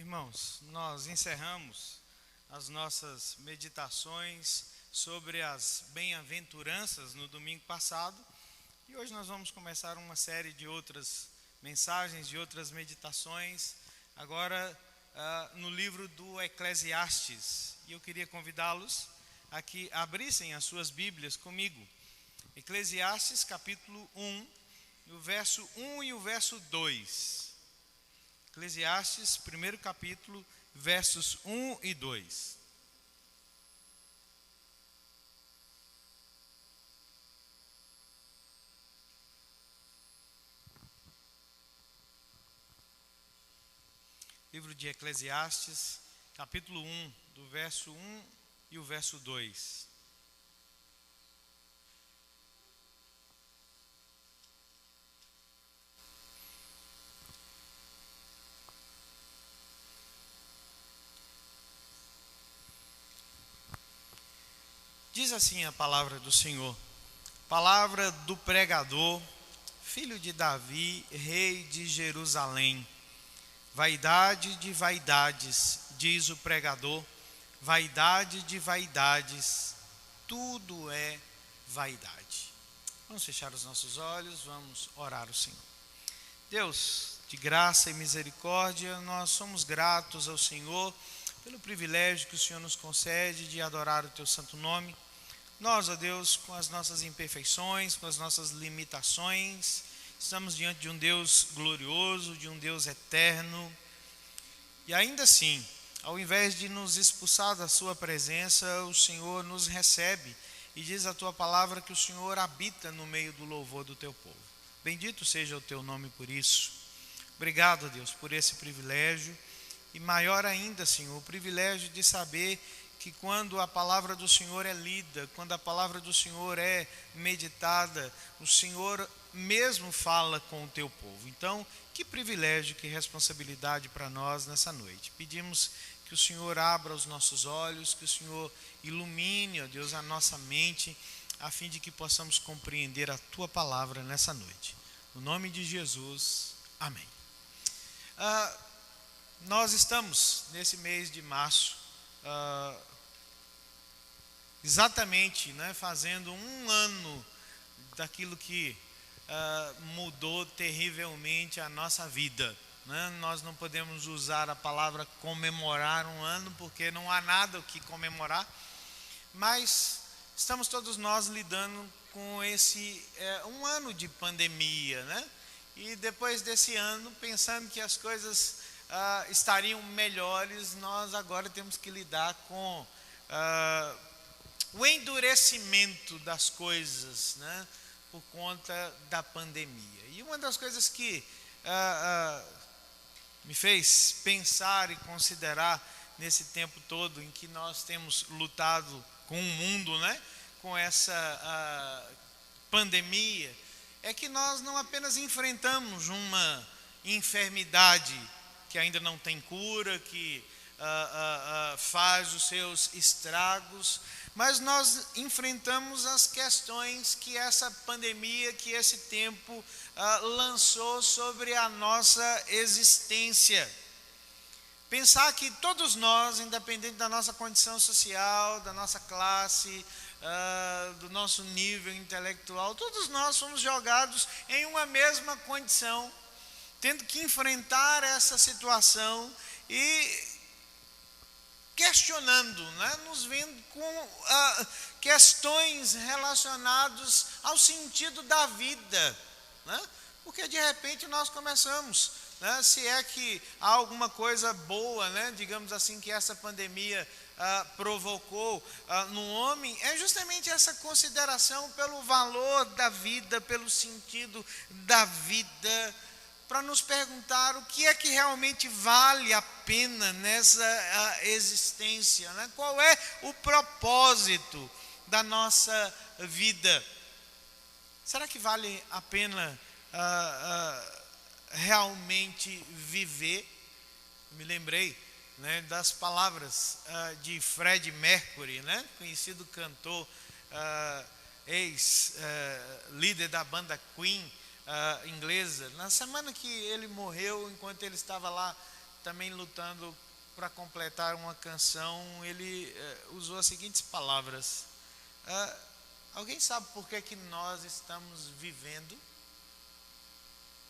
Irmãos, nós encerramos as nossas meditações sobre as bem-aventuranças no domingo passado e hoje nós vamos começar uma série de outras mensagens, de outras meditações, agora no livro do Eclesiastes. E eu queria convidá-los a que abrissem as suas Bíblias comigo. Eclesiastes capítulo 1, o verso 1 e o verso 2. Eclesiastes, primeiro capítulo, versos 1 e 2. Livro de Eclesiastes, capítulo 1, do verso 1 e o verso 2. Diz assim a palavra do Senhor, palavra do pregador, filho de Davi, rei de Jerusalém. Vaidade de vaidades, diz o pregador, vaidade de vaidades, tudo é vaidade. Vamos fechar os nossos olhos, vamos orar ao Senhor. Deus, de graça e misericórdia, nós somos gratos ao Senhor pelo privilégio que o Senhor nos concede de adorar o Teu santo nome. Nós, ó Deus, com as nossas imperfeições, com as nossas limitações, estamos diante de um Deus glorioso, de um Deus eterno. E ainda assim, ao invés de nos expulsar da Sua presença, o Senhor nos recebe. E diz a Tua palavra que o Senhor habita no meio do louvor do Teu povo. Bendito seja o Teu nome por isso. Obrigado, Deus, por esse privilégio. E maior ainda, Senhor, o privilégio de saber que quando a palavra do Senhor é lida, quando a palavra do Senhor é meditada, o Senhor mesmo fala com o teu povo. Então, que privilégio, que responsabilidade para nós nessa noite. Pedimos que o Senhor abra os nossos olhos, que o Senhor ilumine, ó Deus, a nossa mente, a fim de que possamos compreender a tua palavra nessa noite. No nome de Jesus, amém. Nós estamos nesse mês de março, exatamente, fazendo um ano daquilo que mudou terrivelmente a nossa vida. Nós não podemos usar a palavra comemorar um ano, porque não há nada o que comemorar, mas estamos todos nós lidando com esse um ano de pandemia, E depois desse ano, pensando que as coisas estariam melhores, nós agora temos que lidar com o endurecimento das coisas, por conta da pandemia. E uma das coisas que me fez pensar e considerar nesse tempo todo em que nós temos lutado com o mundo, com essa pandemia, é que nós não apenas enfrentamos uma enfermidade que ainda não tem cura, que faz os seus estragos, mas nós enfrentamos as questões que essa pandemia, que esse tempo lançou sobre a nossa existência. Pensar que todos nós, independente da nossa condição social, da nossa classe, do nosso nível intelectual, todos nós fomos jogados em uma mesma condição, tendo que enfrentar essa situação e questionando, nos vendo com questões relacionadas ao sentido da vida, porque de repente nós começamos, se é que há alguma coisa boa, digamos assim, que essa pandemia provocou no homem, é justamente essa consideração pelo valor da vida, pelo sentido da vida, para nos perguntar o que é que realmente vale a pena nessa existência, Qual é o propósito da nossa vida? Será que vale a pena realmente viver? Eu me lembrei das palavras de Freddie Mercury, conhecido cantor, ex-líder da banda Queen, inglesa. Na semana que ele morreu, enquanto ele estava lá também lutando para completar uma canção, ele usou as seguintes palavras. Alguém sabe por que nós estamos vivendo?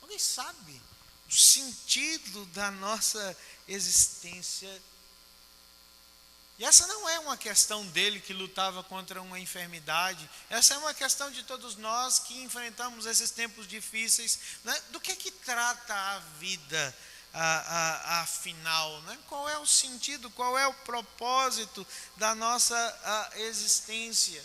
Alguém sabe o sentido da nossa existência? E essa não é uma questão dele que lutava contra uma enfermidade. Essa é uma questão de todos nós que enfrentamos esses tempos difíceis, né? Do que trata a vida, afinal, né? Qual é o sentido, qual é o propósito da nossa existência?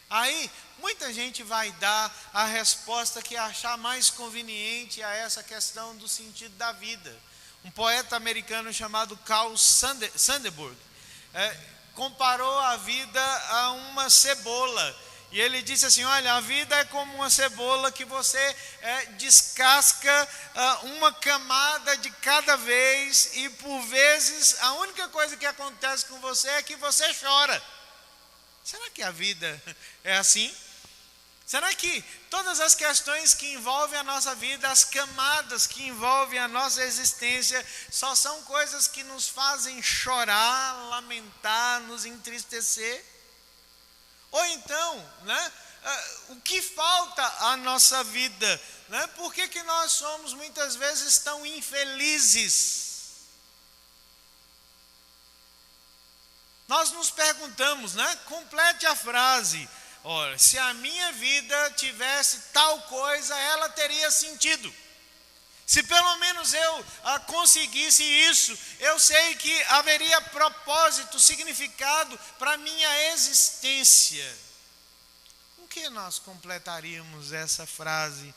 Aí, muita gente vai dar a resposta que achar mais conveniente a essa questão do sentido da vida. Um poeta americano chamado Carl Sandburg comparou a vida a uma cebola. E ele disse assim: olha, a vida é como uma cebola que você descasca uma camada de cada vez, e por vezes a única coisa que acontece com você é que você chora. Será que a vida é assim? Será que todas as questões que envolvem a nossa vida, as camadas que envolvem a nossa existência, só são coisas que nos fazem chorar, lamentar, nos entristecer? Ou então, né, o que falta à nossa vida? Né? Por que nós somos muitas vezes tão infelizes? Nós nos perguntamos, né? Complete a frase. Olha, se a minha vida tivesse tal coisa, ela teria sentido. Se pelo menos eu conseguisse isso, eu sei que haveria propósito, significado para a minha existência. Com que nós completaríamos essa frase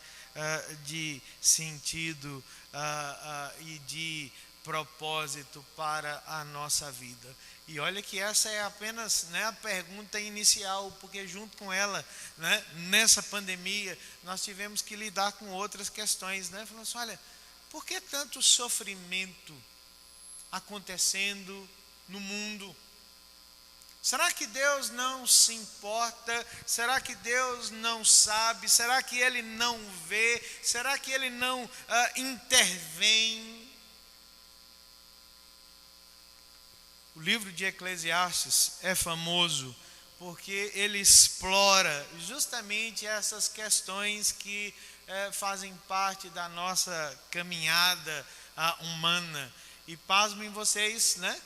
de sentido e de propósito para a nossa vida? E olha que essa é apenas, né, a pergunta inicial, porque junto com ela, né, nessa pandemia, nós tivemos que lidar com outras questões, né? Falando assim, olha, por que tanto sofrimento acontecendo no mundo? Será que Deus não se importa? Será que Deus não sabe? Será que Ele não vê? Será que Ele não intervém? O livro de Eclesiastes é famoso porque ele explora justamente essas questões que fazem parte da nossa caminhada humana. E pasmem vocês, né?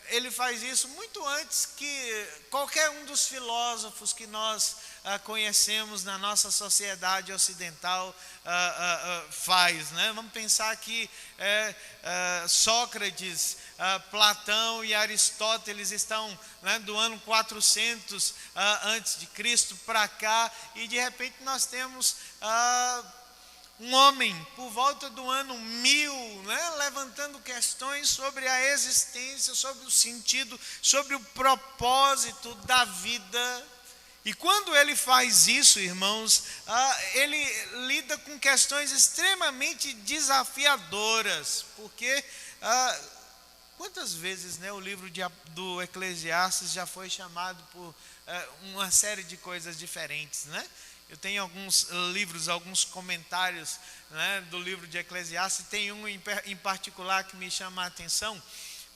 Ele faz isso muito antes que qualquer um dos filósofos que nós conhecemos na nossa sociedade ocidental faz, né? Vamos pensar que Sócrates, Platão e Aristóteles estão, né, do ano 400 antes de Cristo para cá, e de repente nós temos um homem por volta do ano 1000, né, levantando questões sobre a existência, sobre o sentido, sobre o propósito da vida. E quando ele faz isso, irmãos, ele lida com questões extremamente desafiadoras, porque quantas vezes, né, o livro do Eclesiastes já foi chamado por uma série de coisas diferentes, né? Eu tenho alguns livros, alguns comentários, né, do livro de Eclesiastes. Tem um em particular que me chama a atenção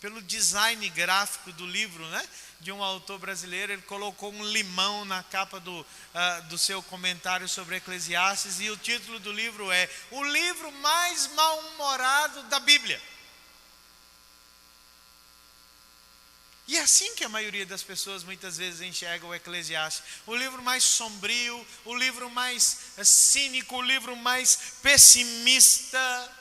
pelo design gráfico do livro, né, de um autor brasileiro. Ele colocou um limão na capa do seu comentário sobre Eclesiastes, e o título do livro é O Livro Mais Mal-Humorado da Bíblia. E é assim que a maioria das pessoas muitas vezes enxerga o Eclesiastes. O livro mais sombrio, o livro mais cínico, o livro mais pessimista.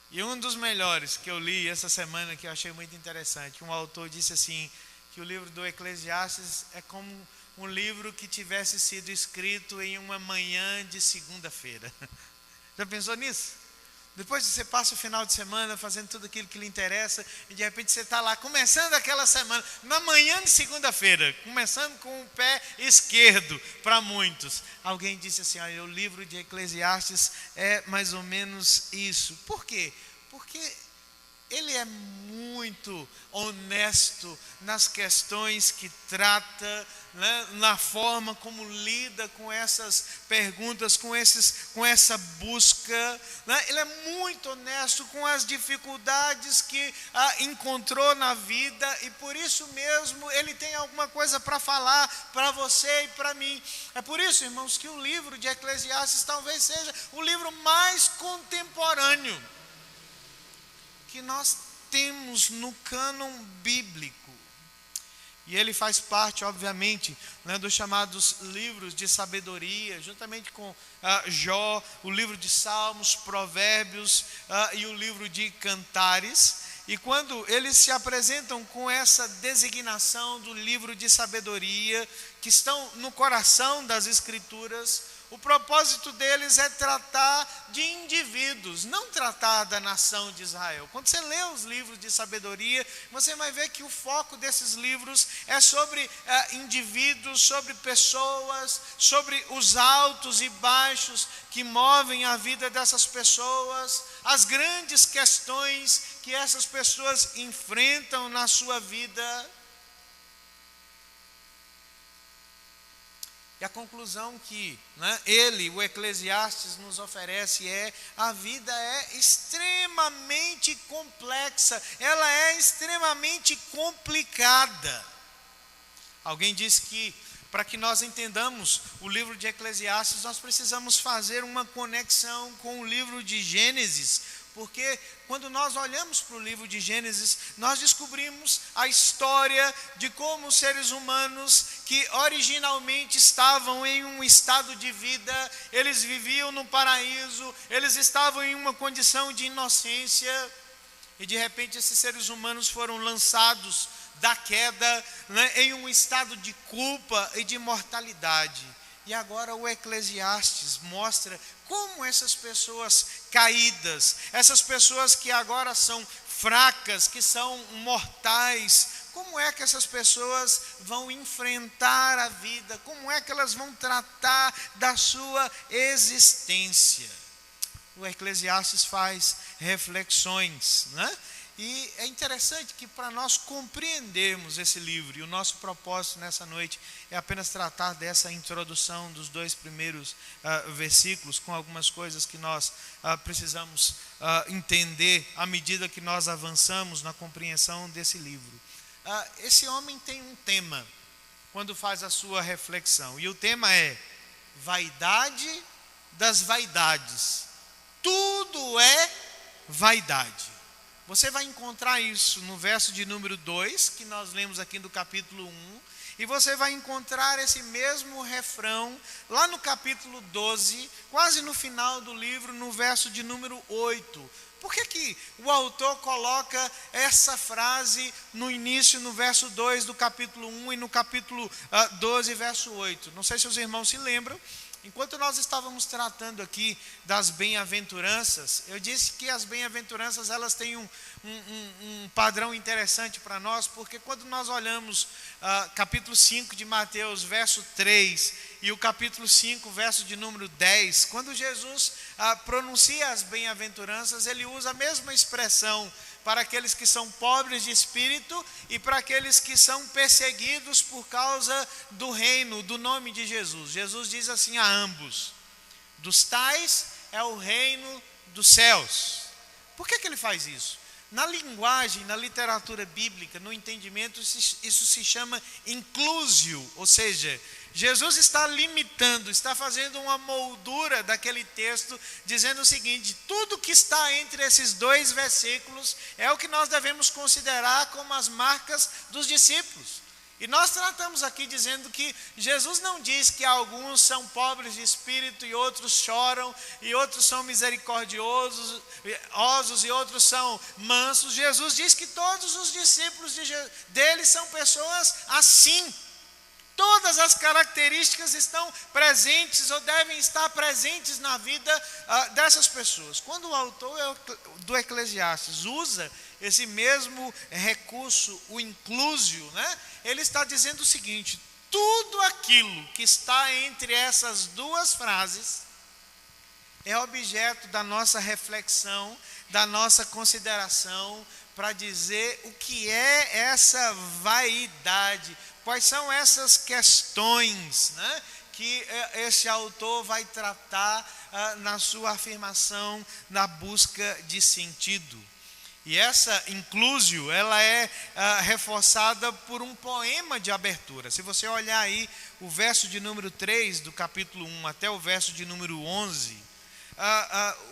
E um dos melhores que eu li essa semana, que eu achei muito interessante, um autor disse assim, que o livro do Eclesiastes é como um livro que tivesse sido escrito em uma manhã de segunda-feira. Já pensou nisso? Depois você passa o final de semana fazendo tudo aquilo que lhe interessa, e de repente você está lá começando aquela semana, na manhã de segunda-feira, começando com o pé esquerdo para muitos. Alguém disse assim, olha, o livro de Eclesiastes é mais ou menos isso. Por quê? Porque ele é muito honesto nas questões que trata, né, na forma como lida com essas perguntas, com essa busca, né? Ele é muito honesto com as dificuldades que encontrou na vida, e por isso mesmo ele tem alguma coisa para falar para você e para mim. É por isso, irmãos, que o livro de Eclesiastes talvez seja o livro mais contemporâneo que nós temos no cânon bíblico. E ele faz parte, obviamente, né, dos chamados livros de sabedoria, juntamente com Jó, o livro de Salmos, Provérbios e o livro de Cantares. E quando eles se apresentam com essa designação do livro de sabedoria, que estão no coração das Escrituras, o propósito deles é tratar de indivíduos, não tratar da nação de Israel. Quando você lê os livros de sabedoria, você vai ver que o foco desses livros é sobre indivíduos, sobre pessoas, sobre os altos e baixos que movem a vida dessas pessoas, as grandes questões que essas pessoas enfrentam na sua vida. E a conclusão que, né, ele, o Eclesiastes, nos oferece é: a vida é extremamente complexa, ela é extremamente complicada. Alguém disse que, para que nós entendamos o livro de Eclesiastes, nós precisamos fazer uma conexão com o livro de Gênesis, porque quando nós olhamos para o livro de Gênesis, nós descobrimos a história de como os seres humanos, que originalmente estavam em um estado de vida, eles viviam no paraíso, eles estavam em uma condição de inocência, e de repente esses seres humanos foram lançados da queda, né, em um estado de culpa e de mortalidade. E agora o Eclesiastes mostra como essas pessoas caídas, essas pessoas que agora são fracas, que são mortais, como é que essas pessoas vão enfrentar a vida, como é que elas vão tratar da sua existência. O Eclesiastes faz reflexões, né? E é interessante que, para nós compreendermos esse livro, e o nosso propósito nessa noite é apenas tratar dessa introdução dos 2 primeiros versículos, com algumas coisas que nós precisamos entender à medida que nós avançamos na compreensão desse livro. Esse homem tem um tema quando faz a sua reflexão, e o tema é: vaidade das vaidades. Tudo é vaidade. Você vai encontrar isso no verso de número 2, que nós lemos aqui do capítulo 1, e você vai encontrar esse mesmo refrão lá no capítulo 12, quase no final do livro, no verso de número 8. Por que o autor coloca essa frase no início, no verso 2 do capítulo 1 e no capítulo 12, verso 8? Não sei se os irmãos se lembram. Enquanto nós estávamos tratando aqui das bem-aventuranças, eu disse que as bem-aventuranças, elas têm um padrão interessante para nós, porque quando nós olhamos capítulo 5 de Mateus, verso 3, e o capítulo 5, verso de número 10, quando Jesus pronuncia as bem-aventuranças, ele usa a mesma expressão para aqueles que são pobres de espírito e para aqueles que são perseguidos por causa do reino, do nome de Jesus. Jesus diz assim a ambos: dos tais é o reino dos céus. Por que ele faz isso? Na linguagem, na literatura bíblica, no entendimento, isso se chama inclusio, ou seja, Jesus está limitando, está fazendo uma moldura daquele texto, dizendo o seguinte: tudo que está entre esses 2 versículos é o que nós devemos considerar como as marcas dos discípulos. E nós tratamos aqui dizendo que Jesus não diz que alguns são pobres de espírito e outros choram, e outros são misericordiosos e outros são mansos. Jesus diz que todos os discípulos dele são pessoas assim. Todas as características estão presentes ou devem estar presentes na vida dessas pessoas. Quando o autor do Eclesiastes usa esse mesmo recurso, o inclusio, né? Ele está dizendo o seguinte: tudo aquilo que está entre essas 2 frases é objeto da nossa reflexão da nossa consideração para dizer o que é essa vaidade, quais são essas questões, né, que esse autor vai tratar na sua afirmação na busca de sentido. E essa inclusio, ela é reforçada por um poema de abertura. Se você olhar aí o verso de número 3 do capítulo 1 até o verso de número 11,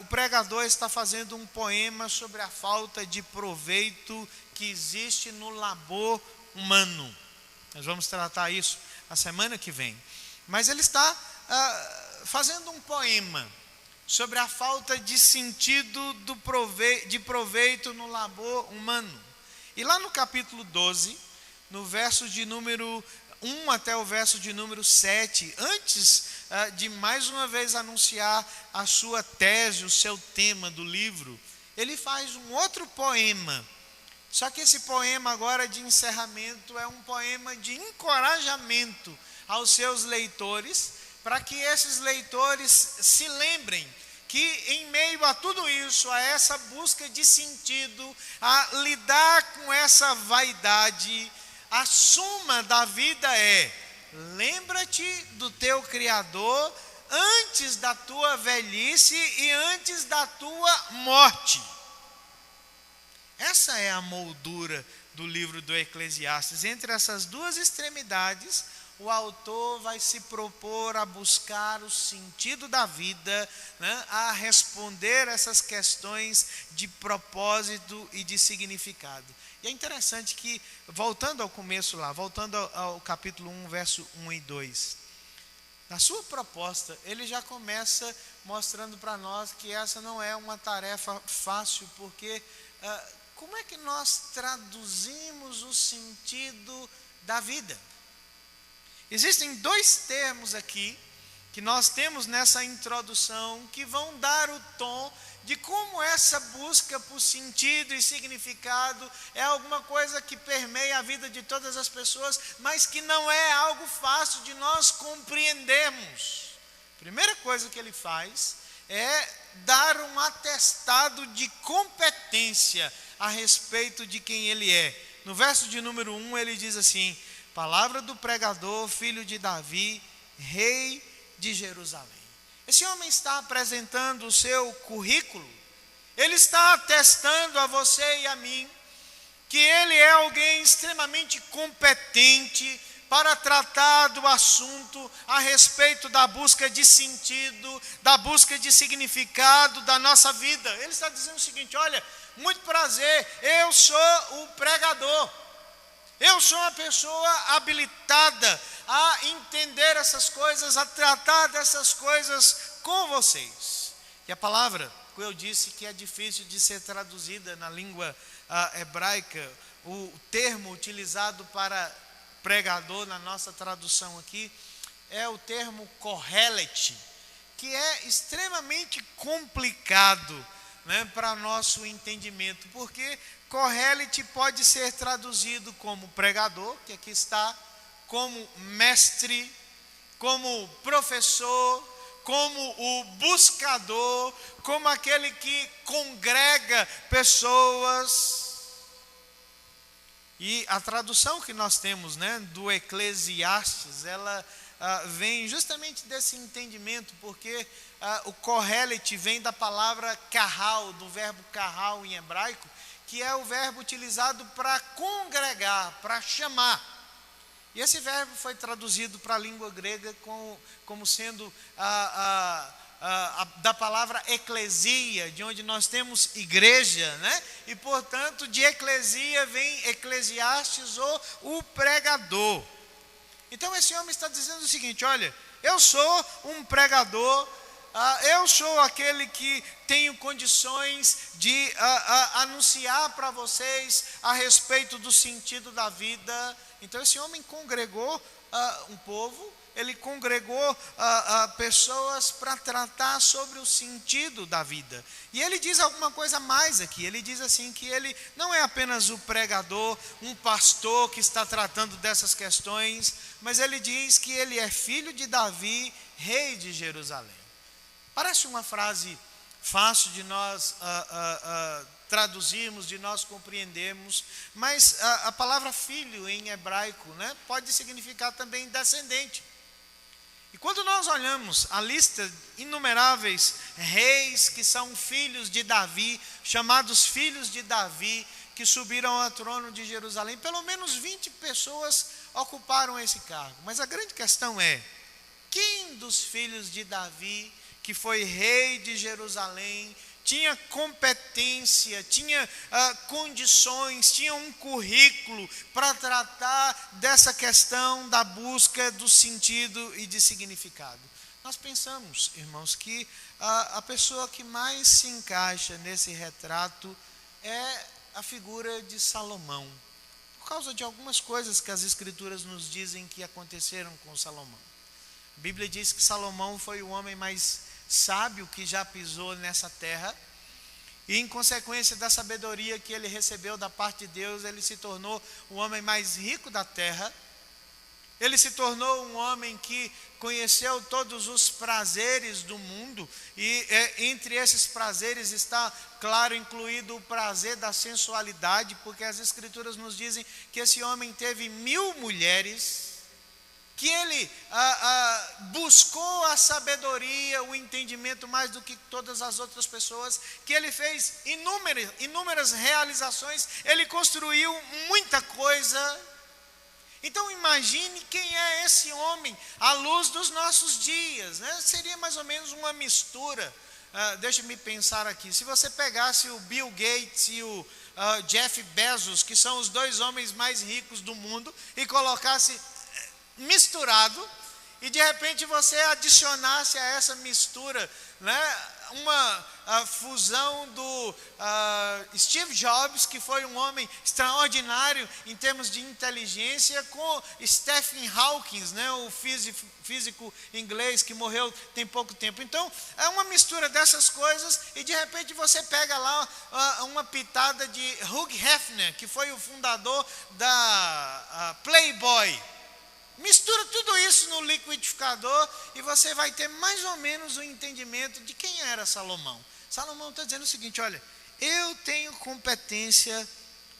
o pregador está fazendo um poema sobre a falta de proveito que existe no labor humano. Nós vamos tratar isso a semana que vem. Mas ele está fazendo um poema sobre a falta de sentido de proveito no labor humano. E lá no capítulo 12, no verso de número 1 até o verso de número 7, antes de mais uma vez anunciar a sua tese, o seu tema do livro, ele faz um outro poema. Só que esse poema agora de encerramento é um poema de encorajamento aos seus leitores, para que esses leitores se lembrem que em meio a tudo isso, a essa busca de sentido, a lidar com essa vaidade, a suma da vida é: lembra-te do teu Criador antes da tua velhice e antes da tua morte. Essa é a moldura do livro do Eclesiastes. Entre essas duas extremidades, o autor vai se propor a buscar o sentido da vida, né, a responder essas questões de propósito e de significado. E é interessante que, voltando ao começo lá, voltando ao capítulo 1, verso 1 e 2, na sua proposta, ele já começa mostrando para nós que essa não é uma tarefa fácil, porque como é que nós traduzimos o sentido da vida? Existem dois termos aqui que nós temos nessa introdução que vão dar o tom de como essa busca por sentido e significado é alguma coisa que permeia a vida de todas as pessoas, mas que não é algo fácil de nós compreendermos. A primeira coisa que ele faz é dar um atestado de competência a respeito de quem ele é. No verso de número 1 ele diz assim: palavra do pregador, filho de Davi, rei de Jerusalém. Esse homem está apresentando o seu currículo, ele está atestando a você e a mim que ele é alguém extremamente competente para tratar do assunto a respeito da busca de sentido, da busca de significado da nossa vida. Ele está dizendo o seguinte: olha, muito prazer, eu sou o pregador. Eu sou uma pessoa habilitada a entender essas coisas, a tratar dessas coisas com vocês. E a palavra, como eu disse, que é difícil de ser traduzida na língua hebraica, o termo utilizado para pregador na nossa tradução aqui é o termo Kohelet, que é extremamente complicado, né, para nosso entendimento, porque Kohelet pode ser traduzido como pregador, que aqui está, como mestre, como professor, como o buscador, como aquele que congrega pessoas. E a tradução que nós temos, né, do Eclesiastes, ela vem justamente desse entendimento, porque o Kohelet vem da palavra kahal, do verbo kahal em hebraico, que é o verbo utilizado para congregar, para chamar. E esse verbo foi traduzido para a língua grega como sendo da palavra eclesia, de onde nós temos igreja, né? E portanto de eclesia vem Eclesiastes, ou o pregador. Então esse homem está dizendo o seguinte: olha, eu sou um pregador, eu sou aquele que tenho condições de anunciar para vocês a respeito do sentido da vida. Então esse homem congregou um povo, ele congregou pessoas para tratar sobre o sentido da vida. E ele diz alguma coisa mais aqui. Ele diz assim que ele não é apenas o pregador, um pastor que está tratando dessas questões, mas ele diz que ele é filho de Davi, rei de Jerusalém. Parece uma frase fácil de nós traduzirmos, de nós compreendermos, mas a palavra filho em hebraico, né, pode significar também descendente. E quando nós olhamos a lista de inumeráveis reis que são filhos de Davi, chamados filhos de Davi, que subiram ao trono de Jerusalém, pelo menos 20 pessoas ocuparam esse cargo. Mas a grande questão é, quem dos filhos de Davi, que foi rei de Jerusalém, tinha competência, tinha condições, tinha um currículo para tratar dessa questão da busca do sentido e de significado? Nós pensamos, irmãos, que a pessoa que mais se encaixa nesse retrato é a figura de Salomão, por causa de algumas coisas que as Escrituras nos dizem que aconteceram com Salomão. A Bíblia diz que Salomão foi o homem mais sábio que já pisou nessa terra, e em consequência da sabedoria que ele recebeu da parte de Deus, ele se tornou o homem mais rico da terra. Ele se tornou um homem que conheceu todos os prazeres do mundo, e entre esses prazeres está, claro, incluído o prazer da sensualidade, porque as Escrituras nos dizem que esse homem teve 1000 mulheres, que ele buscou a sabedoria, o entendimento mais do que todas as outras pessoas, que ele fez inúmeras realizações, ele construiu muita coisa. Então imagine quem é esse homem à luz dos nossos dias, né? Seria mais ou menos uma mistura. Deixa-me pensar aqui, se você pegasse o Bill Gates e o Jeff Bezos, que são os 2 homens mais ricos do mundo, e colocasse misturado, e de repente você adicionasse a essa mistura, né, uma fusão do Steve Jobs, que foi um homem extraordinário em termos de inteligência, com Stephen Hawking, né, o físico inglês que morreu tem pouco tempo. Então é uma mistura dessas coisas, e de repente você pega lá uma pitada de Hugh Hefner, que foi o fundador da Playboy. Mistura tudo isso no liquidificador e você vai ter mais ou menos o entendimento de quem era Salomão. Salomão está dizendo o seguinte: olha, eu tenho competência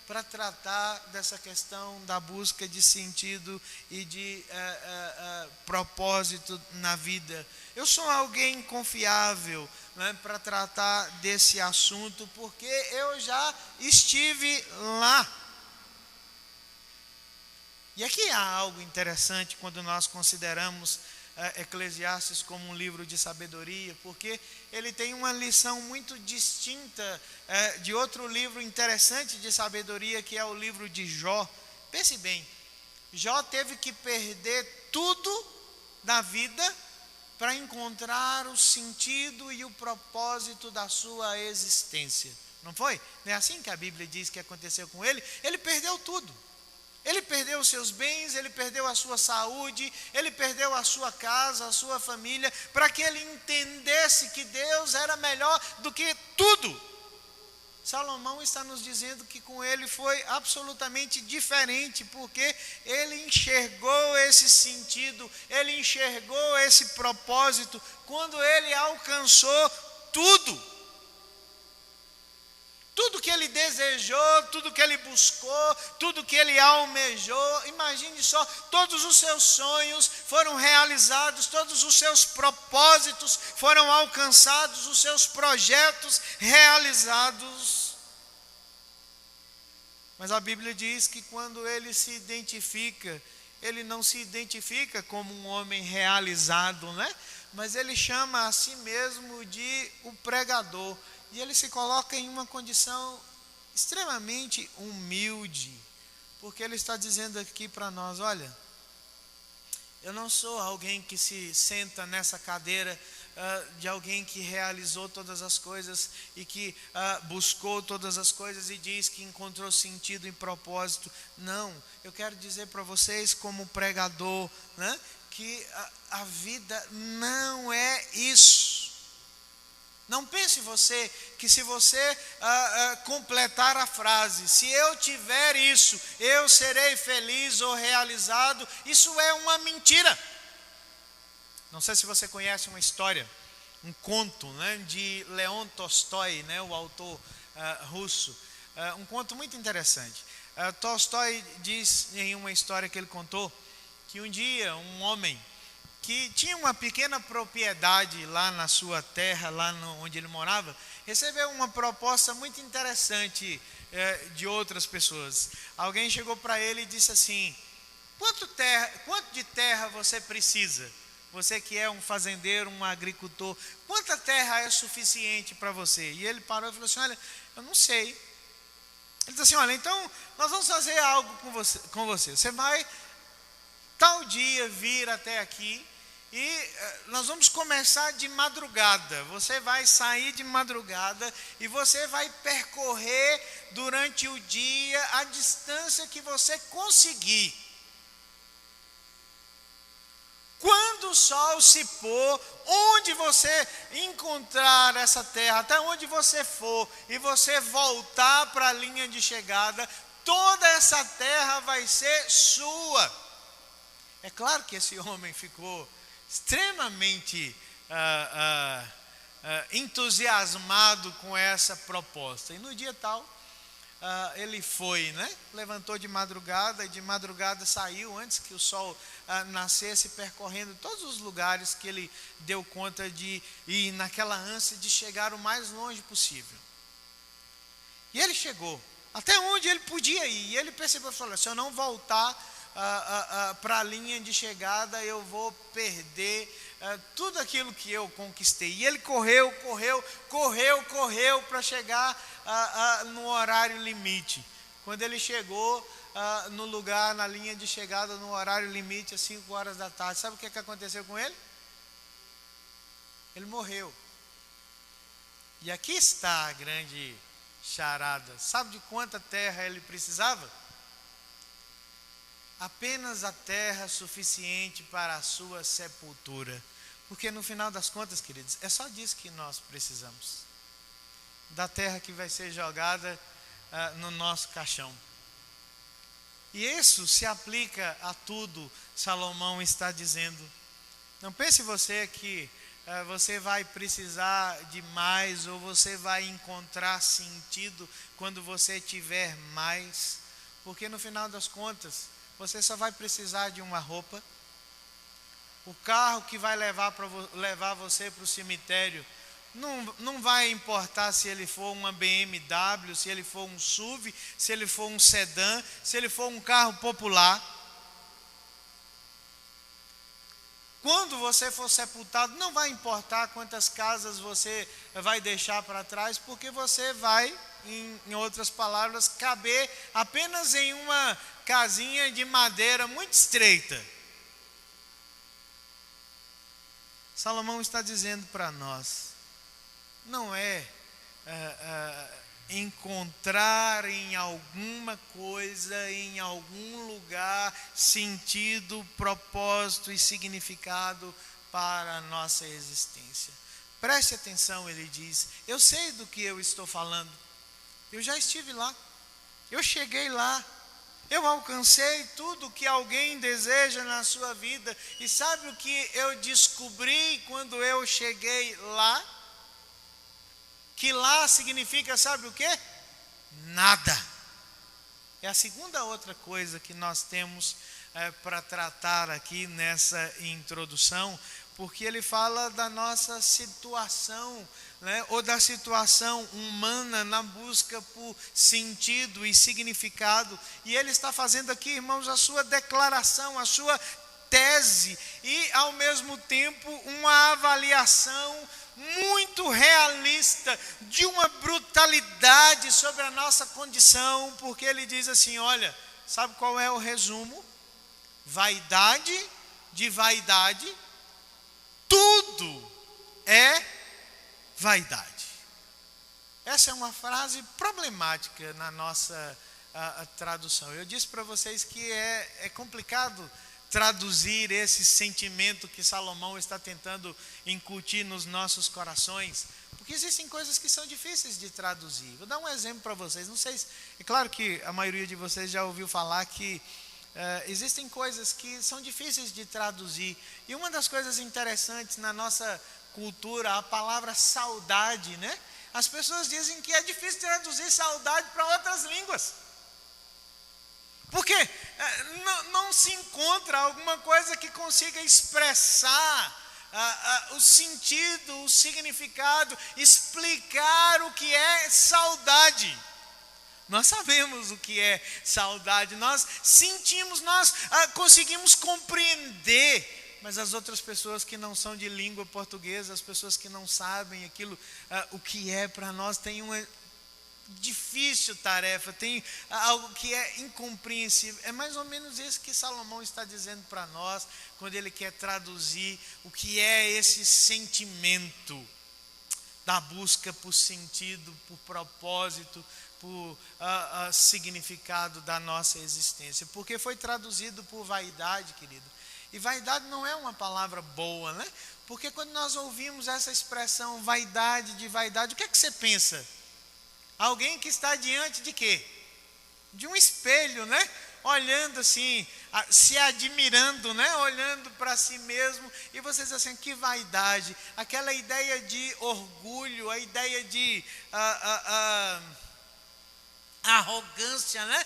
para tratar dessa questão da busca de sentido e de propósito na vida. Eu sou alguém confiável, né, para tratar desse assunto, porque eu já estive lá. E aqui há algo interessante quando nós consideramos Eclesiastes como um livro de sabedoria, porque ele tem uma lição muito distinta de outro livro interessante de sabedoria, que é o livro de Jó. Pense bem, Jó teve que perder tudo da vida para encontrar o sentido e o propósito da sua existência. Não foi? Não é assim que a Bíblia diz que aconteceu com ele? Ele perdeu tudo. Ele perdeu os seus bens, ele perdeu a sua saúde, ele perdeu a sua casa, a sua família, para que ele entendesse que Deus era melhor do que tudo. Salomão está nos dizendo que com ele foi absolutamente diferente, porque ele enxergou esse sentido, ele enxergou esse propósito, quando ele alcançou tudo. Tudo que ele desejou, tudo que ele buscou, tudo que ele almejou, imagine só, todos os seus sonhos foram realizados, todos os seus propósitos foram alcançados, os seus projetos realizados. Mas a Bíblia diz que quando ele se identifica, ele não se identifica como um homem realizado, né? Mas ele chama a si mesmo de o pregador. E ele se coloca em uma condição extremamente humilde, porque ele está dizendo aqui para nós: olha, eu não sou alguém que se senta nessa cadeira de alguém que realizou todas as coisas e que buscou todas as coisas e diz que encontrou sentido e propósito. Não, eu quero dizer para vocês, como pregador, né, que a vida não é isso. Não pense você que se você completar a frase, se eu tiver isso, eu serei feliz ou realizado, isso é uma mentira. Não sei se você conhece uma história um conto, né, de Leon Tolstói, né, o autor russo. Um conto muito interessante. Tolstói diz em uma história que ele contou que um dia um homem que tinha uma pequena propriedade lá na sua terra, onde ele morava, recebeu uma proposta muito interessante de outras pessoas. Alguém chegou para ele e disse assim: quanto de terra você precisa? Você que é um fazendeiro, um agricultor, quanta terra é suficiente para você? E ele parou e falou assim: olha, eu não sei. Ele disse assim: olha, então nós vamos fazer algo com você. Você vai tal dia vir até aqui e nós vamos começar de madrugada. Você vai sair de madrugada e você vai percorrer durante o dia a distância que você conseguir. Quando o sol se pôr, onde você encontrar essa terra, até onde você for, e você voltar para a linha de chegada, toda essa terra vai ser sua. É claro que esse homem ficou extremamente entusiasmado com essa proposta. E no dia tal, ele foi, né? Levantou de madrugada, e de madrugada saiu antes que o sol nascesse, percorrendo todos os lugares que ele deu conta de ir, naquela ânsia de chegar o mais longe possível. E ele chegou até onde ele podia ir, e ele percebeu e falou: se eu não voltar para a linha de chegada, eu vou perder tudo aquilo que eu conquistei. E ele correu para chegar no horário limite. Quando ele chegou no lugar, na linha de chegada, no horário limite, às 5 horas da tarde, sabe o que aconteceu com ele? Ele morreu. E aqui está a grande charada. Sabe de quanta terra ele precisava? Apenas a terra suficiente para a sua sepultura. Porque no final das contas, queridos, é só disso que nós precisamos. Da terra que vai ser jogada no nosso caixão. E isso se aplica a tudo, Salomão está dizendo. Não pense você que você vai precisar de mais, ou você vai encontrar sentido quando você tiver mais. Porque no final das contas, você só vai precisar de uma roupa. O carro que vai levar você para o cemitério não vai importar se ele for uma BMW, se ele for um SUV, se ele for um sedã, se ele for um carro popular. Quando você for sepultado, não vai importar quantas casas você vai deixar para trás, porque você vai, em outras palavras, caber apenas em uma casinha de madeira muito estreita. Salomão está dizendo para nós, não é encontrar em alguma coisa, em algum lugar, sentido, propósito e significado para a nossa existência. Preste atenção, ele diz, eu sei do que eu estou falando, eu já estive lá, eu cheguei lá, eu alcancei tudo que alguém deseja na sua vida. E sabe o que eu descobri quando eu cheguei lá? Que lá significa, sabe o quê? Nada. É a segunda outra coisa que nós temos para tratar aqui nessa introdução, porque ele fala da nossa situação, né, ou da situação humana na busca por sentido e significado. E ele está fazendo aqui, irmãos, a sua declaração, a sua tese, e ao mesmo tempo uma avaliação muito realista de uma brutalidade sobre a nossa condição, porque ele diz assim: olha, sabe qual é o resumo? Vaidade de vaidade, tudo é vaidade. Essa é uma frase problemática na nossa tradução. Eu disse para vocês que é complicado traduzir esse sentimento que Salomão está tentando incutir nos nossos corações, porque existem coisas que são difíceis de traduzir. Vou dar um exemplo para vocês. Não sei, é claro que a maioria de vocês já ouviu falar que existem coisas que são difíceis de traduzir, e uma das coisas interessantes na nossa cultura a palavra saudade, né? As pessoas dizem que é difícil traduzir saudade para outras línguas. Porque não se encontra alguma coisa que consiga expressar o sentido, o significado, explicar o que é saudade. Nós sabemos o que é saudade, nós sentimos, nós conseguimos compreender, mas as outras pessoas que não são de língua portuguesa, as pessoas que não sabem aquilo, o que é para nós, tem uma difícil tarefa, tem algo que é incompreensível. É mais ou menos isso que Salomão está dizendo para nós, quando ele quer traduzir o que é esse sentimento da busca por sentido, por propósito, por significado da nossa existência. Porque foi traduzido por vaidade, querido. E vaidade não é uma palavra boa, né? Porque quando nós ouvimos essa expressão vaidade de vaidade, o que é que você pensa? Alguém que está diante de quê? De um espelho, né? Olhando assim, se admirando, né? Olhando para si mesmo, e você diz assim, que vaidade, aquela ideia de orgulho, a ideia de arrogância, né?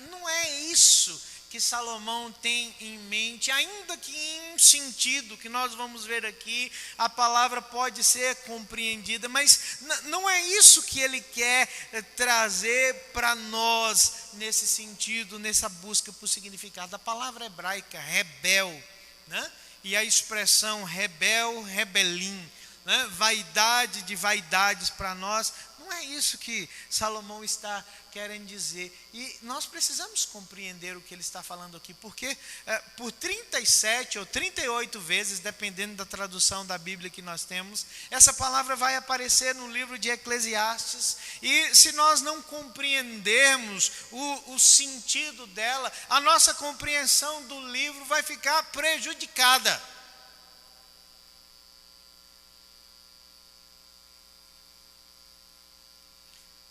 Não é isso que Salomão tem em mente, ainda que em um sentido que nós vamos ver aqui, a palavra pode ser compreendida, mas não é isso que ele quer trazer para nós nesse sentido, nessa busca por significado. A palavra hebraica, rebel, né? E a expressão rebel, rebelim, né? Vaidade de vaidades para nós, não é isso que Salomão está querendo dizer. E nós precisamos compreender o que ele está falando aqui, porque por 37 ou 38 vezes, dependendo da tradução da Bíblia que nós temos, essa palavra vai aparecer no livro de Eclesiastes, e se nós não compreendermos o sentido dela, a nossa compreensão do livro vai ficar prejudicada.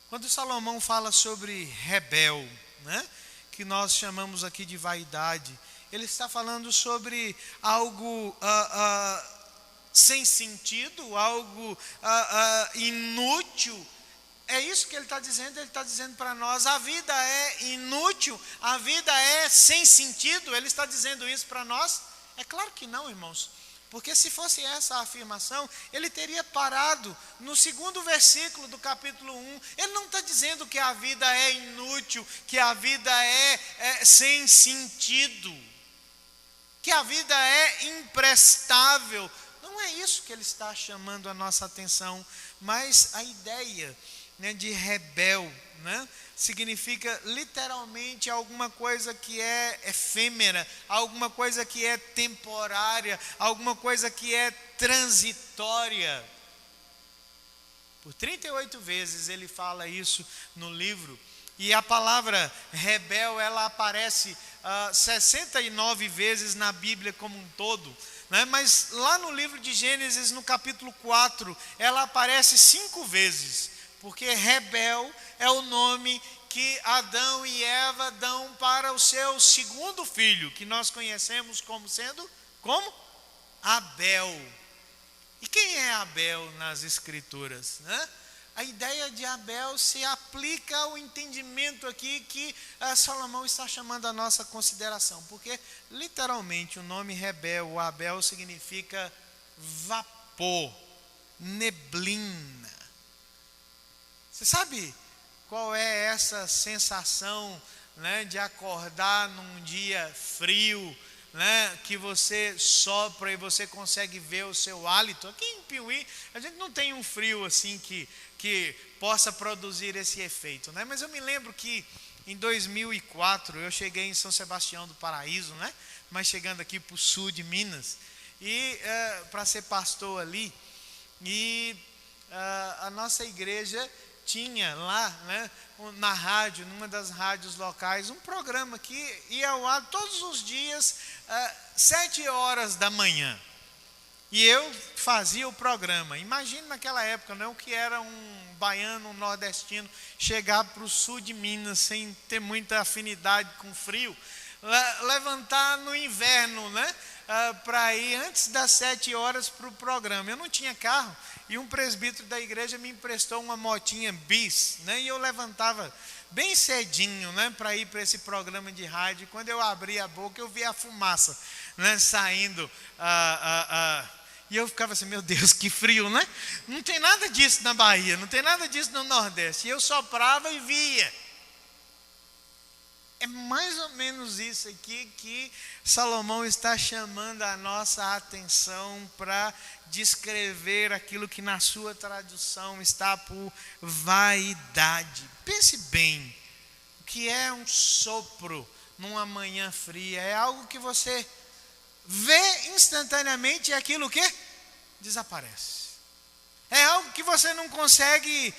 Quando Salomão fala sobre rebel, né, que nós chamamos aqui de vaidade, ele está falando sobre algo sem sentido, algo inútil. É isso que ele está dizendo para nós, a vida é inútil, a vida é sem sentido, ele está dizendo isso para nós? É claro que não, irmãos. Porque se fosse essa a afirmação, ele teria parado no segundo versículo do capítulo 1. Ele não está dizendo que a vida é inútil, que a vida é sem sentido, que a vida é imprestável. Não é isso que ele está chamando a nossa atenção, mas a ideia, né, de rebel, né, significa literalmente alguma coisa que é efêmera, alguma coisa que é temporária, alguma coisa que é transitória. Por 38 vezes ele fala isso no livro, e a palavra rebel, ela aparece 69 vezes na Bíblia como um todo, né? Mas lá no livro de Gênesis, no capítulo 4, ela aparece 5 vezes, porque rebel é o nome que Adão e Eva dão para o seu segundo filho, que nós conhecemos como sendo, como? Abel. E quem é Abel nas Escrituras, né? A ideia de Abel se aplica ao entendimento aqui que Salomão está chamando a nossa consideração, porque literalmente o nome rebel, o Abel, significa vapor, neblina. Você sabe qual é essa sensação, né, de acordar num dia frio, né, que você sopra e você consegue ver o seu hálito? Aqui em Piuí, a gente não tem um frio assim que possa produzir esse efeito, né? Mas eu me lembro que em 2004 eu cheguei em São Sebastião do Paraíso, né? Mas chegando aqui para o sul de Minas, e para ser pastor ali, e a nossa igreja tinha lá, né, na rádio, numa das rádios locais, um programa que ia ao ar todos os dias, 7 horas da manhã. E eu fazia o programa. Imagine naquela época, não, o que era um baiano, um nordestino, chegar para o sul de Minas sem ter muita afinidade com frio. levantar no inverno, né? Para ir antes das 7 horas para o programa. Eu não tinha carro e um presbítero da igreja me emprestou uma motinha bis, né? E eu levantava bem cedinho, né? Para ir para esse programa de rádio. Quando eu abri a boca, eu vi a fumaça, né? Saindo. E eu ficava assim, meu Deus, que frio, né? Não tem nada disso na Bahia, não tem nada disso no Nordeste. E eu soprava e via. É mais ou menos isso aqui que Salomão está chamando a nossa atenção para descrever aquilo que na sua tradução está por vaidade. Pense bem, o que é um sopro numa manhã fria? É algo que você vê instantaneamente e aquilo que desaparece. É algo que você não consegue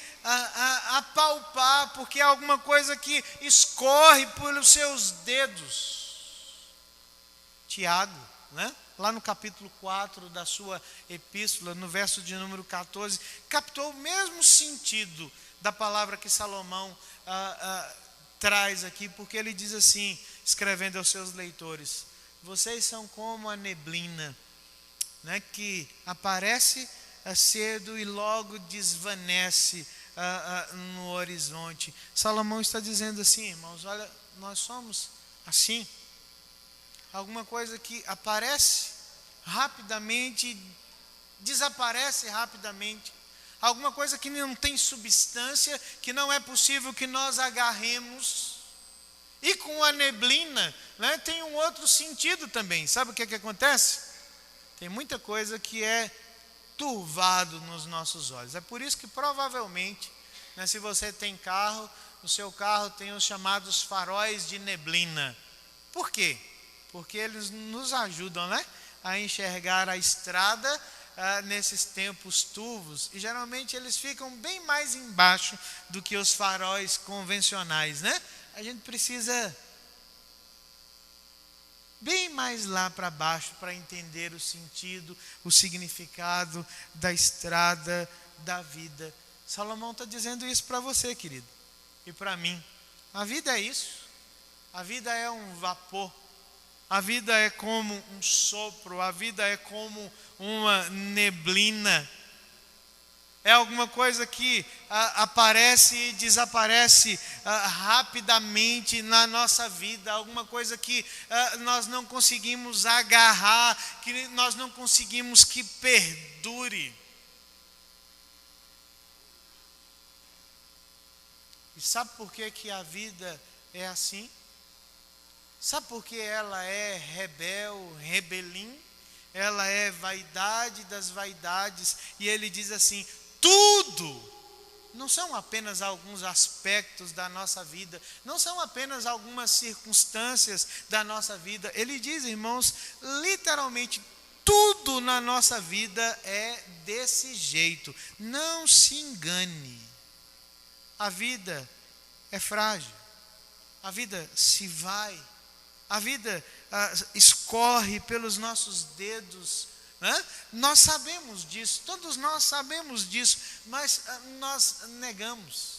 apalpar, porque é alguma coisa que escorre pelos seus dedos. Tiago, né? Lá no capítulo 4 da sua epístola, no verso de número 14, captou o mesmo sentido da palavra que Salomão traz aqui, porque ele diz assim, escrevendo aos seus leitores: vocês são como a neblina, né, que aparece cedo e logo desvanece no horizonte. Salomão está dizendo assim, irmãos, olha, nós somos assim. Alguma coisa que aparece rapidamente, desaparece rapidamente. Alguma coisa que não tem substância, que não é possível que nós agarremos. E com a neblina, né, tem um outro sentido também. Sabe o que acontece? Tem muita coisa que é turvado nos nossos olhos. É por isso que provavelmente, né, se você tem carro, o seu carro tem os chamados faróis de neblina. Por quê? Porque eles nos ajudam, né, a enxergar a estrada nesses tempos turvos. E geralmente eles ficam bem mais embaixo do que os faróis convencionais, né? A gente precisa bem mais lá para baixo para entender o sentido, o significado da estrada da vida. Salomão está dizendo isso para você, querido, e para mim. A vida é isso. A vida é um vapor. A vida é como um sopro. A vida é como uma neblina. É alguma coisa que aparece e desaparece rapidamente na nossa vida. Alguma coisa que nós não conseguimos agarrar, que nós não conseguimos que perdure. E sabe por que a vida é assim? Sabe por que ela é rebelim? Ela é vaidade das vaidades. E ele diz assim: tudo, não são apenas alguns aspectos da nossa vida, não são apenas algumas circunstâncias da nossa vida. Ele diz, irmãos, literalmente tudo na nossa vida é desse jeito. Não se engane. A vida é frágil. A vida se vai. A vida escorre pelos nossos dedos. Nós sabemos disso, todos nós sabemos disso, mas nós negamos.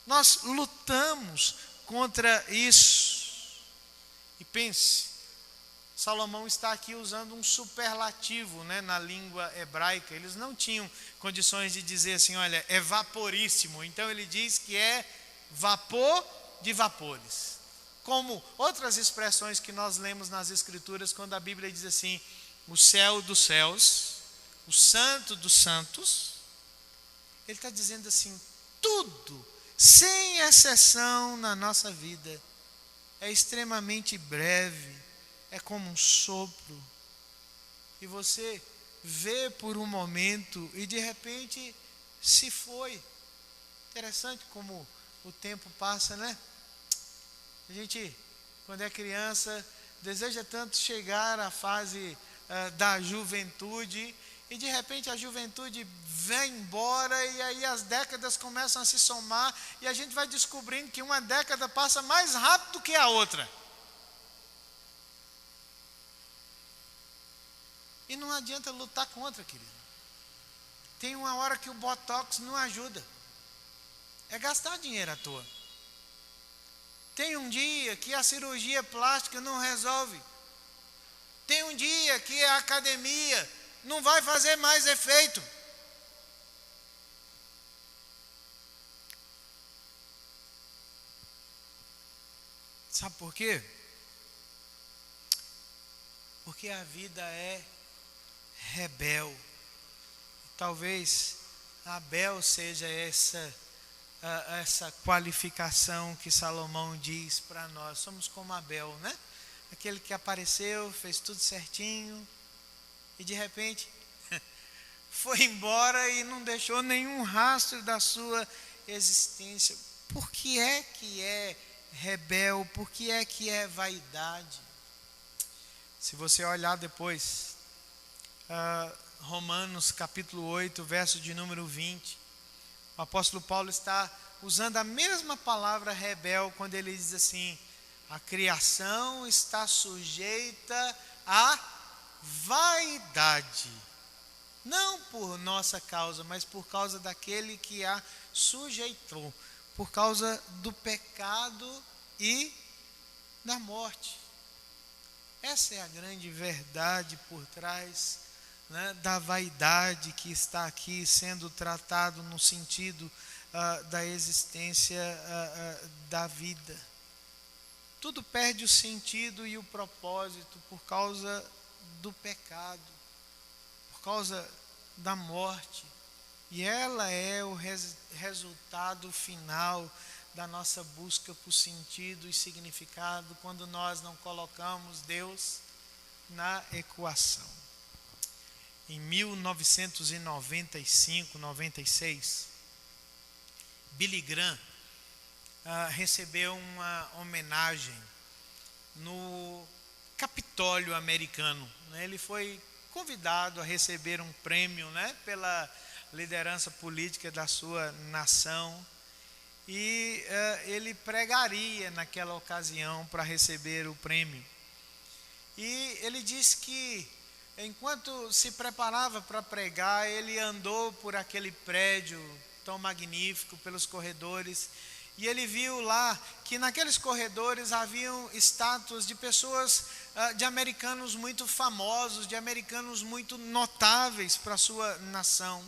Nós lutamos contra isso. E pense, Salomão está aqui usando um superlativo, né, na língua hebraica. Eles não tinham condições de dizer assim, olha, é vaporíssimo. Então ele diz que é vapor de vapores. Como outras expressões que nós lemos nas Escrituras, quando a Bíblia diz assim, o céu dos céus, o santo dos santos, ele está dizendo assim, tudo, sem exceção na nossa vida, é extremamente breve, é como um sopro, e você vê por um momento e de repente se foi. Interessante como o tempo passa, né? A gente, quando é criança, deseja tanto chegar à fase da juventude, e de repente a juventude vem embora, e aí as décadas começam a se somar, e a gente vai descobrindo que uma década passa mais rápido que a outra. E não adianta lutar contra, querido. Tem uma hora que o Botox não ajuda. É gastar dinheiro à toa. Tem um dia que a cirurgia plástica não resolve. Tem um dia que a academia não vai fazer mais efeito. Sabe por quê? Porque a vida é rebel. Talvez Abel seja essa qualificação que Salomão diz para nós. Somos como Abel, né? Aquele que apareceu, fez tudo certinho e de repente foi embora e não deixou nenhum rastro da sua existência. Por que é rebel? Por que é vaidade? Se você olhar depois, Romanos capítulo 8, verso de número 20, o apóstolo Paulo está usando a mesma palavra rebel quando ele diz assim: a criação está sujeita à vaidade, não por nossa causa, mas por causa daquele que a sujeitou, por causa do pecado e da morte. Essa é a grande verdade por trás, né, da vaidade que está aqui sendo tratado no sentido da existência da vida. Tudo perde o sentido e o propósito por causa do pecado, por causa da morte. E ela é o resultado final da nossa busca por sentido e significado quando nós não colocamos Deus na equação. Em 1995, 96, Billy Graham recebeu uma homenagem no Capitólio americano. Ele foi convidado a receber um prêmio, né, pela liderança política da sua nação, e ele pregaria naquela ocasião para receber o prêmio. E ele disse que enquanto se preparava para pregar, ele andou por aquele prédio tão magnífico, pelos corredores, e ele viu lá que naqueles corredores haviam estátuas de pessoas, de americanos muito famosos, de americanos muito notáveis para a sua nação.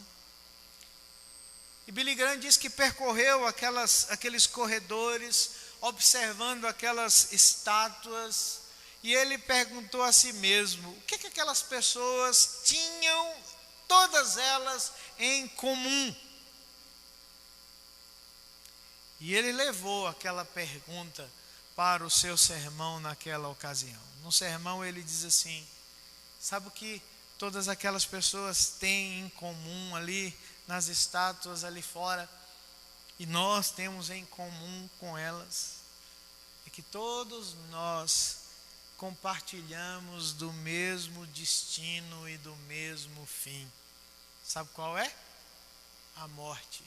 E Billy Graham diz que percorreu aqueles corredores, observando aquelas estátuas, e ele perguntou a si mesmo, o que aquelas pessoas tinham, todas elas, em comum? E ele levou aquela pergunta para o seu sermão naquela ocasião. No sermão ele diz assim: sabe o que todas aquelas pessoas têm em comum ali nas estátuas ali fora, e nós temos em comum com elas? É que todos nós compartilhamos do mesmo destino e do mesmo fim. Sabe qual é? A morte.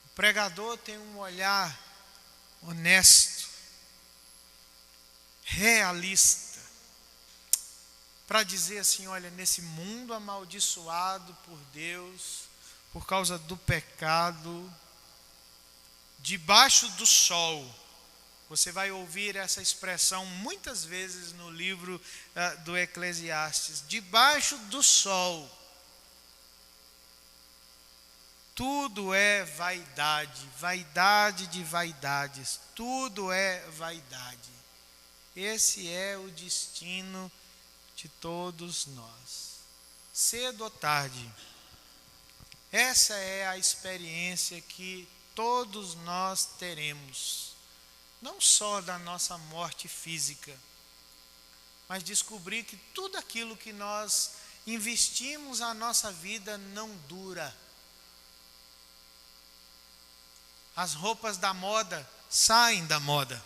O pregador tem um olhar honesto, realista, para dizer assim: olha, nesse mundo amaldiçoado por Deus, por causa do pecado, debaixo do sol, você vai ouvir essa expressão muitas vezes no livro do Eclesiastes, debaixo do sol, tudo é vaidade, vaidade de vaidades, tudo é vaidade. Esse é o destino de todos nós. Cedo ou tarde, essa é a experiência que todos nós teremos, não só da nossa morte física, mas descobrir que tudo aquilo que nós investimos a nossa vida não dura. As roupas da moda saem da moda.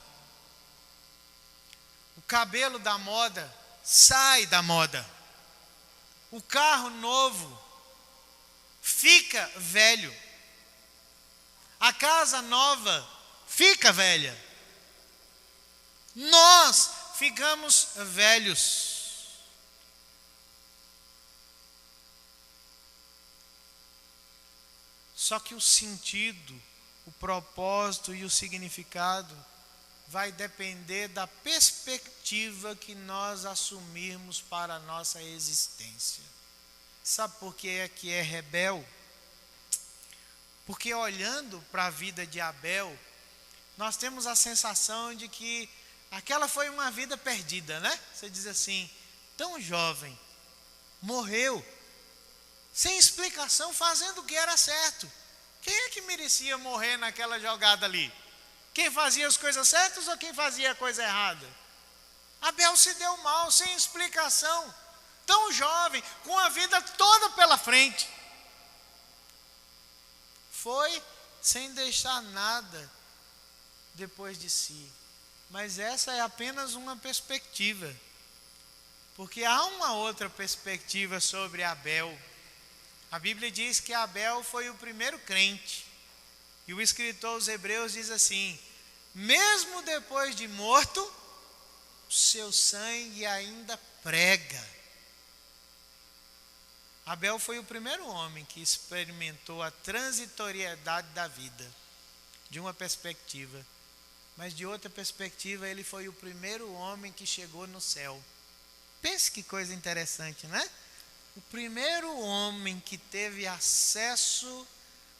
O cabelo da moda sai da moda. O carro novo fica velho. A casa nova fica velha. Nós ficamos velhos. Só que o sentido, o propósito e o significado vai depender da perspectiva que nós assumirmos para a nossa existência. Sabe por que é rebel? Porque olhando para a vida de Abel, nós temos a sensação de que aquela foi uma vida perdida, né? Você diz assim, tão jovem, morreu, sem explicação, fazendo o que era certo. Quem é que merecia morrer naquela jogada ali? Quem fazia as coisas certas ou quem fazia a coisa errada? Abel se deu mal, sem explicação, tão jovem, com a vida toda pela frente. Foi sem deixar nada depois de si. Mas essa é apenas uma perspectiva. Porque há uma outra perspectiva sobre Abel. A Bíblia diz que Abel foi o primeiro crente. E o escritor aos Hebreus diz assim: mesmo depois de morto, seu sangue ainda prega. Abel foi o primeiro homem que experimentou a transitoriedade da vida, de uma perspectiva. Mas de outra perspectiva, ele foi o primeiro homem que chegou no céu. Pense que coisa interessante, né? O primeiro homem que teve acesso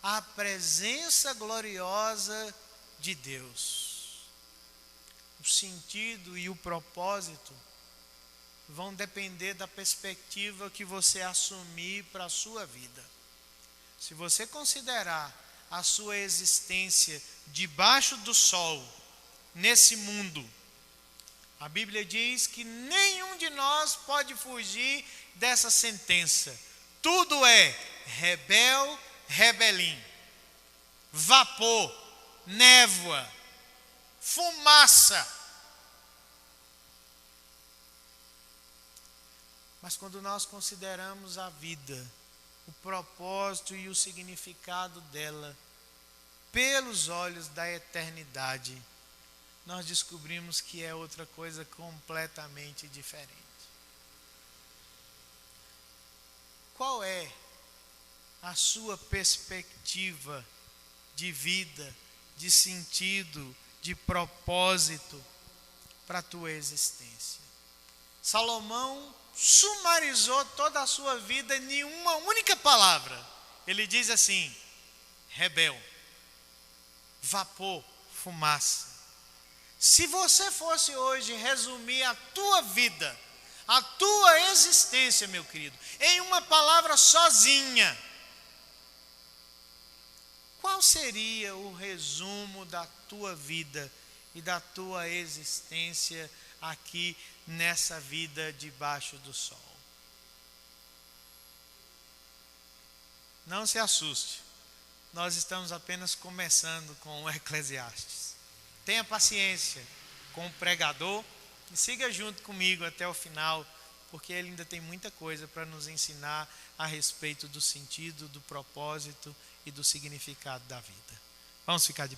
à presença gloriosa de Deus. O sentido e o propósito vão depender da perspectiva que você assumir para a sua vida. Se você considerar a sua existência debaixo do sol, nesse mundo, a Bíblia diz que nenhum de nós pode fugir dessa sentença. Tudo é rebel, rebelim, vapor, névoa, fumaça. Mas quando nós consideramos a vida, o propósito e o significado dela, pelos olhos da eternidade, nós descobrimos que é outra coisa completamente diferente. Qual é a sua perspectiva de vida, de sentido, de propósito para a tua existência? Salomão sumarizou toda a sua vida em uma única palavra. Ele diz assim: rebel, vapor, fumaça. Se você fosse hoje resumir a tua vida, a tua existência, meu querido, em uma palavra sozinha, qual seria o resumo da tua vida e da tua existência aqui nessa vida debaixo do sol? Não se assuste, nós estamos apenas começando com o Eclesiastes. Tenha paciência com o pregador e siga junto comigo até o final, porque ele ainda tem muita coisa para nos ensinar a respeito do sentido, do propósito e do significado da vida. Vamos ficar de